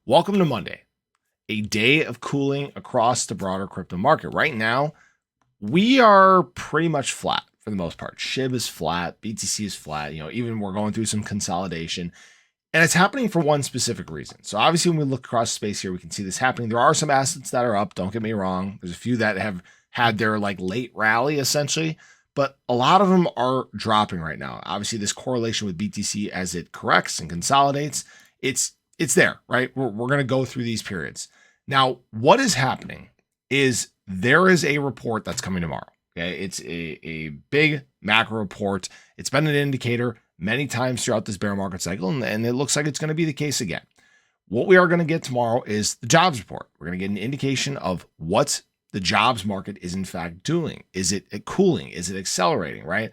Welcome to Monday, a day of cooling across the broader crypto market. Right now, we are pretty much flat for the most part. Shib is flat, BTC is flat, even we're going through some consolidation. And it's happening for one specific reason. So obviously, when we look across space here, we can see this happening. There are some assets that are up, don't get me wrong. There's a few that have had their late rally essentially, but a lot of them are dropping right now. Obviously, this correlation with BTC as it corrects and consolidates, it's there, right? We're going to go through these periods. Now, what is happening is there is a report that's coming tomorrow. Okay. It's a big macro report. It's been an indicator many times throughout this bear market cycle, and it looks like it's going to be the case again. What we are going to get tomorrow is the jobs report. We're going to get an indication of what the jobs market is in fact doing. Is it cooling? Is it accelerating, right?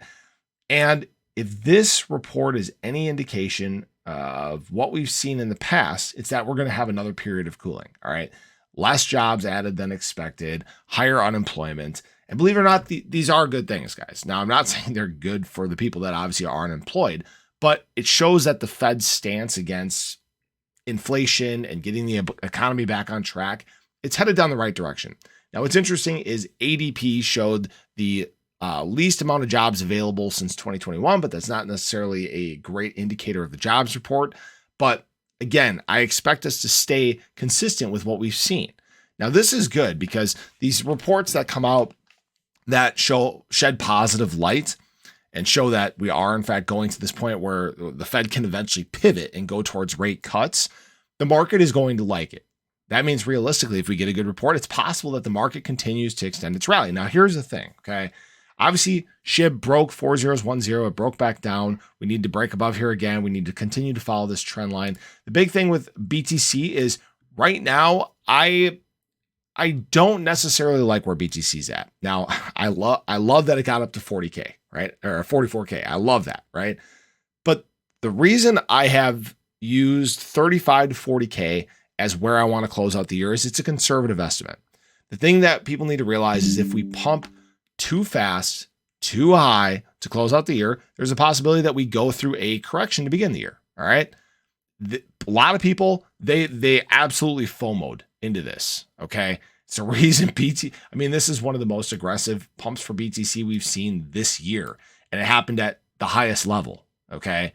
And if this report is any indication of what we've seen in the past, it's that we're going to have another period of cooling. All right. Less jobs added than expected, higher unemployment. And believe it or not, these are good things, guys. Now, I'm not saying they're good for the people that obviously are unemployed, but it shows that the Fed's stance against inflation and getting the economy back on track, it's headed down the right direction. Now, what's interesting is ADP showed the least amount of jobs available since 2021, but that's not necessarily a great indicator of the jobs report. But again, I expect us to stay consistent with what we've seen. Now, this is good because these reports that come out that shed positive light and show that we are in fact going to this point where the Fed can eventually pivot and go towards rate cuts, the market is going to like it. That means realistically, if we get a good report, it's possible that the market continues to extend its rally. Now, here's the thing, okay? Obviously, Shib broke 4010. It broke back down. We need to break above here again. We need to continue to follow this trend line. The big thing with BTC is right now, I don't necessarily like where BTC's at. Now, I love that it got up to 40K, right? Or 44K. I love that, right? But the reason I have used 35 to 40K as where I want to close out the year is it's a conservative estimate. The thing that people need to realize is if we pump too fast, too high to close out the year, there's a possibility that we go through a correction to begin the year. All right. A lot of people, they absolutely FOMO'd into this. Okay. It's the reason this is one of the most aggressive pumps for BTC we've seen this year. And it happened at the highest level. Okay.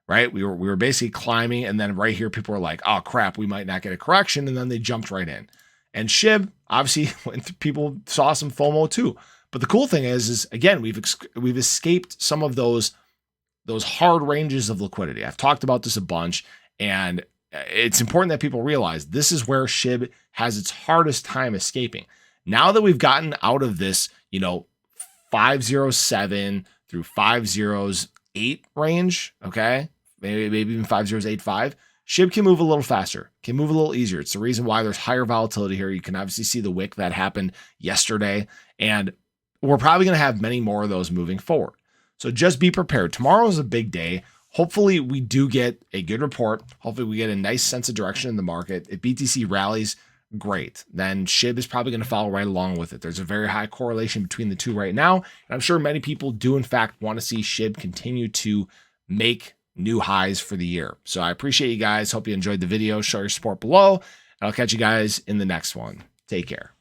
Right. We were basically climbing. And then right here, people were like, oh crap, we might not get a correction. And then they jumped right in. And Shib, obviously, people saw some FOMO too. But the cool thing is again, we've escaped some of those hard ranges of liquidity. I've talked about this a bunch, and it's important that people realize this is where Shib has its hardest time escaping. Now that we've gotten out of this, 507 through 508 range, okay, maybe even 5085. Shib can move a little faster, can move a little easier. It's the reason why there's higher volatility here. You can obviously see the wick that happened yesterday, and we're probably going to have many more of those moving forward. So just be prepared. Tomorrow is a big day. Hopefully we do get a good report. Hopefully we get a nice sense of direction in the market. If BTC rallies, great. Then Shib is probably going to follow right along with it. There's a very high correlation between the two right now. And I'm sure many people do in fact want to see Shib continue to make new highs for the year. So I appreciate you guys. Hope you enjoyed the video. Show your support below. And I'll catch you guys in the next one. Take care.